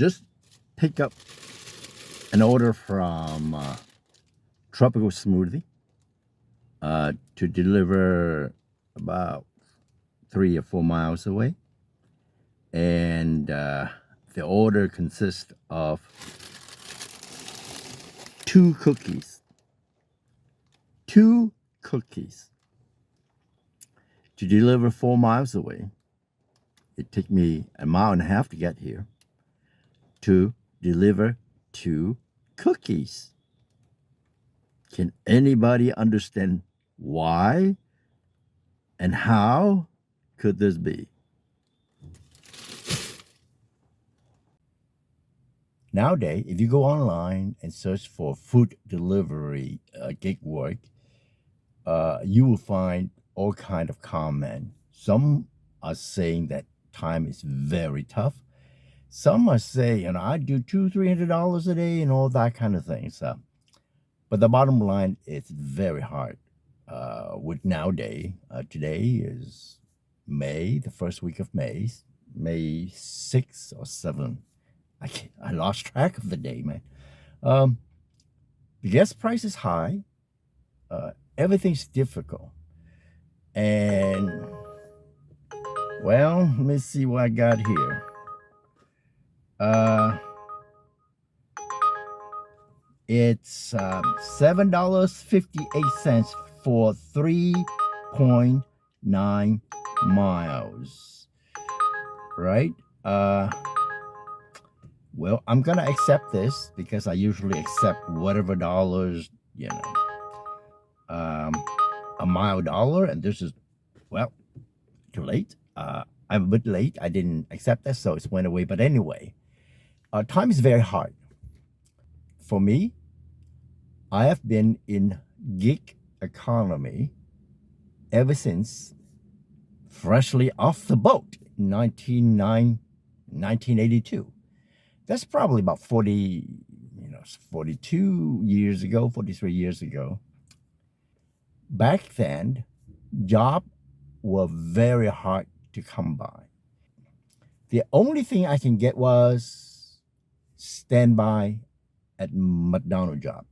just pick up an order from Tropical Smoothie to deliver about 3 or 4 miles away. And the order consists of 2 cookies. 2 cookies to deliver 4 miles away. It took me a mile and a half to get here to deliver 2 cookies. Can anybody understand why and how could this be? Nowadays, if you go online and search for food delivery gig work, you will find all kind of comment. Some are saying that time is very tough. Some are saying, I do $200-$300 a day and all that kind of thing. So, but the bottom line, it's very hard. With nowadays, today is May, the first week of May 6th or 7th. I lost track of the day, man. The gas price is high. Everything's difficult. And, well, let me see what I got here. It's $7.58 for 3.9 miles, right? Well, I'm gonna accept this because I usually accept whatever dollars, a mile dollar, and this is, well, too late. I'm a bit late. I didn't accept that, so it went away. But anyway, time is very hard. For me, I have been in gig economy ever since freshly off the boat in 1982. That's probably about 42 years ago, 43 years ago. Back then, jobs were very hard to come by. The only thing I can get was standby at McDonald's job.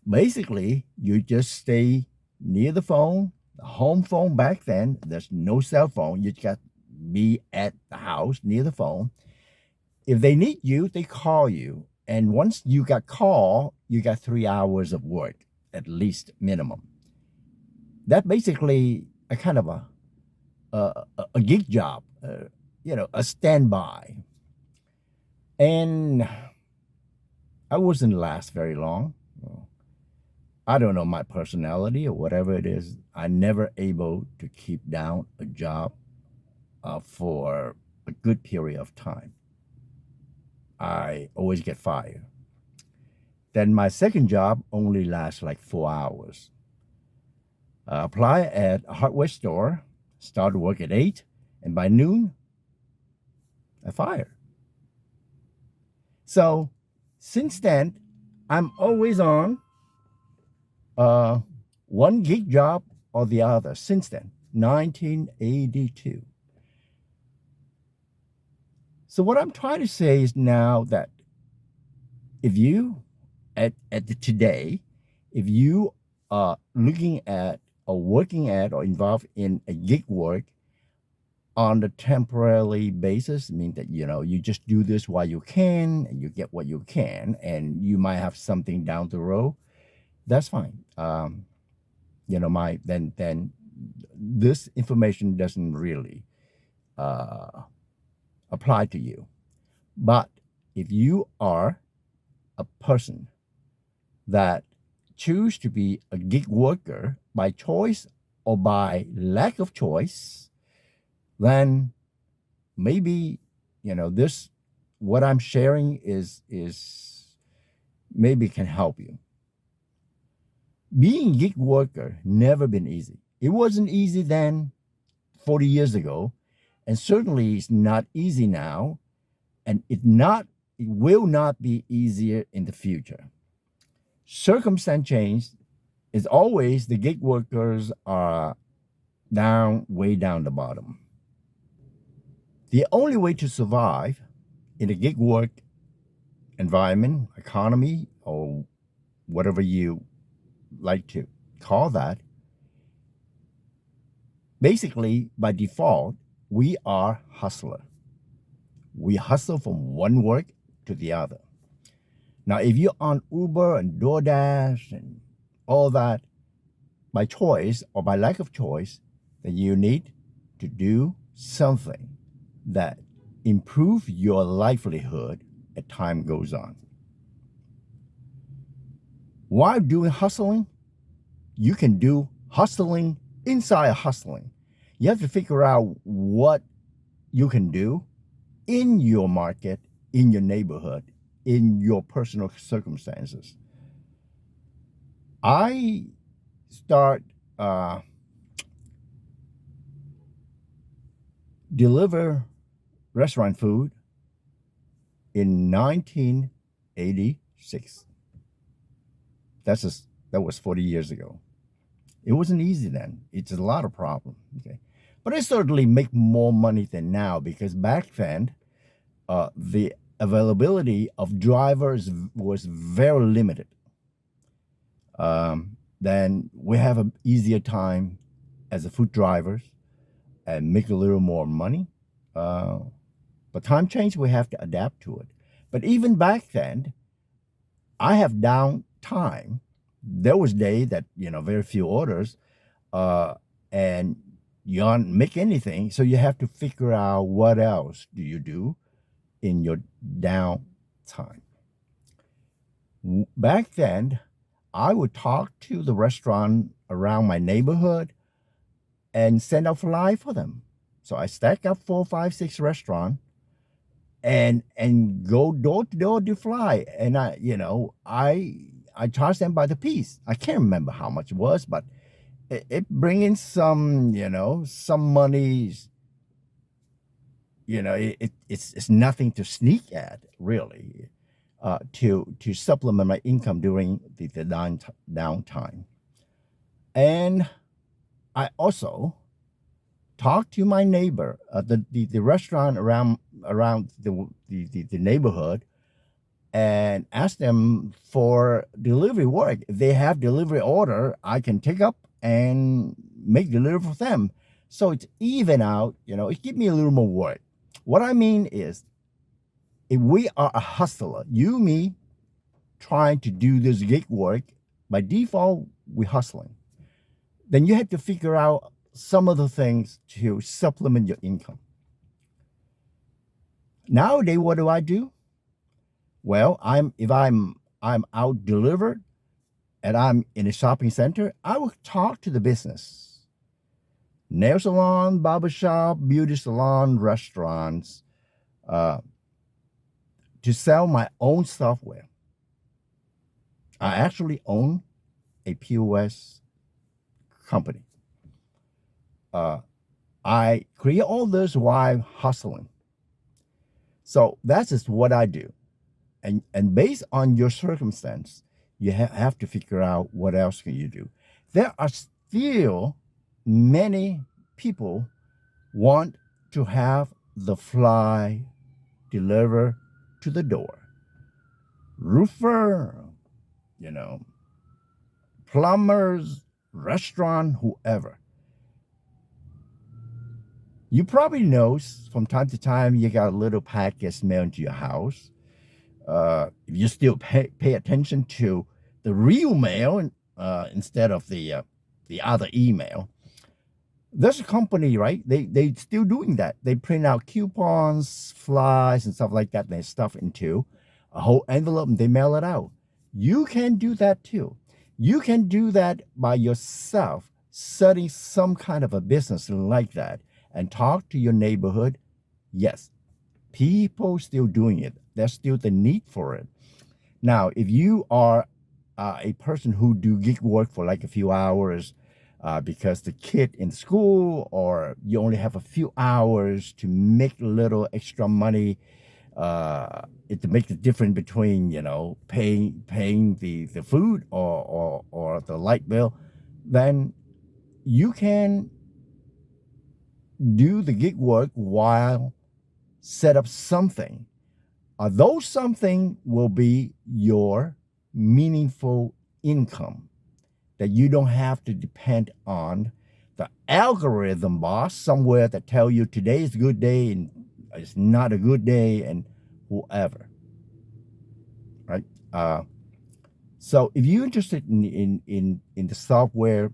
Basically, you just stay near the phone, the home phone back then. There's no cell phone. You just got to be at the house near the phone. If they need you, they call you. And once you got called, you got 3 hours of work, at least minimum. That basically a kind of a gig job, a standby. And I wasn't last very long. I don't know, my personality or whatever it is. I never able to keep down a job for a good period of time. I always get fired. Then my second job only lasts like 4 hours. Apply at a hardware store, start work at 8, and by noon, I fire. So since then, I'm always on one gig job or the other since then, 1982. So what I'm trying to say is now that if you, today, if you are looking at or working at or involved in a gig work on a temporary basis, I mean that, you just do this while you can and you get what you can and you might have something down the road, that's fine. Then this information doesn't really apply to you. But if you are a person that choose to be a gig worker by choice or by lack of choice, then maybe, this, what I'm sharing is maybe can help you. Being a gig worker never been easy. It wasn't easy then 40 years ago, and certainly it's not easy now, and it will not be easier in the future. Circumstance change is always the gig workers are way down the bottom. The only way to survive in a gig work environment, economy, or whatever you like to call that, basically by default, we are hustler. We hustle from one work to the other. Now, if you're on Uber and DoorDash and all that, by choice or by lack of choice, then you need to do something that improve your livelihood as time goes on. While doing hustling, you can do hustling inside hustling. You have to figure out what you can do in your market, in your neighborhood, in your personal circumstances. I start deliver restaurant food in 1986. That was 40 years ago. It wasn't easy then. It's a lot of problem. Okay, but I certainly make more money than now because back then, the availability of drivers was very limited. Then we have an easier time as a food drivers and make a little more money. But time change, we have to adapt to it. But even back then, I have downtime. There was day that very few orders, and you don't make anything. So you have to figure out what else do you do in your downtime. Back then, I would talk to the restaurant around my neighborhood and send out fly for them. So I stack up 4, 5, 6 restaurants and go door to door to fly. And I charge them by the piece. I can't remember how much it was, but it bring in some some money. It's nothing to sneak at really, to supplement my income during the downtime. And I also talk to my neighbor, the restaurant around the neighborhood, and ask them for delivery work. If they have delivery order, I can take up and make delivery for them. So it's even out, it give me a little more work. What I mean is, if we are a hustler, you, me, trying to do this gig work, by default, we're hustling. Then you have to figure out some of the things to supplement your income. Nowadays, what do? Well, if I'm out delivered and I'm in a shopping center, I will talk to the business. Nail salon, barber shop, beauty salon, restaurants, to sell my own software. I actually own a POS company. I create all this while hustling. So that's just what I do. And based on your circumstance, you have to figure out what else can you do. There are still many people want to have the fly deliver to the door. Roofer, plumbers, restaurant, whoever. You probably know from time to time you got a little package mailed to your house. If you still pay attention to the real mail instead of the other email, there's a company, right? They still doing that. They print out coupons, flyers, and stuff like that. And they stuff into a whole envelope and they mail it out. You can do that too. You can do that by yourself, setting some kind of a business like that, and talk to your neighborhood. Yes, people still doing it. There's still the need for it. Now, if you are a person who do gig work for like a few hours, because the kid in school, or you only have a few hours to make a little extra money, to make the difference between paying the food or the light bill, then you can do the gig work while set up something Those something will be your meaningful income that you don't have to depend on the algorithm boss somewhere that tell you today is a good day and it's not a good day and whoever, right? So if you're interested in the software,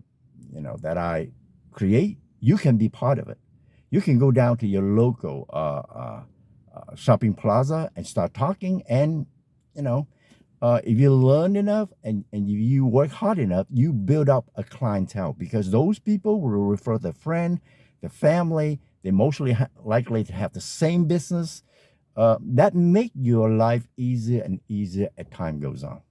that I create, you can be part of it. You can go down to your local shopping plaza and start talking, and you know if you learn enough and if you work hard enough, you build up a clientele because those people will refer their friend, their family. They're mostly likely to have the same business. That make your life easier and easier as time goes on.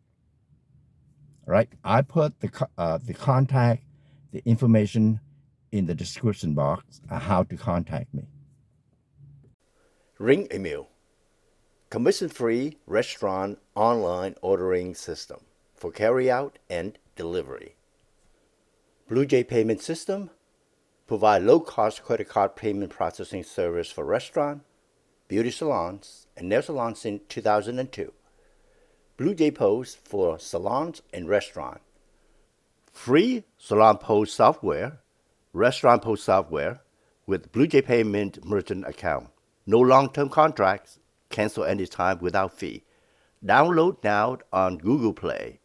Right? I put the contact, the information in the description box on how to contact me. Ring a Meal, commission-free restaurant online ordering system for carry-out and delivery. Blue Jay Payment System provide low-cost credit card payment processing service for restaurant, beauty salons, and nail salons since 2002. Blue Jay Post for salons and restaurant. Free salon post software, restaurant post software with Blue Jay Payment merchant account. No long-term contracts. Cancel anytime without fee. Download now on Google Play.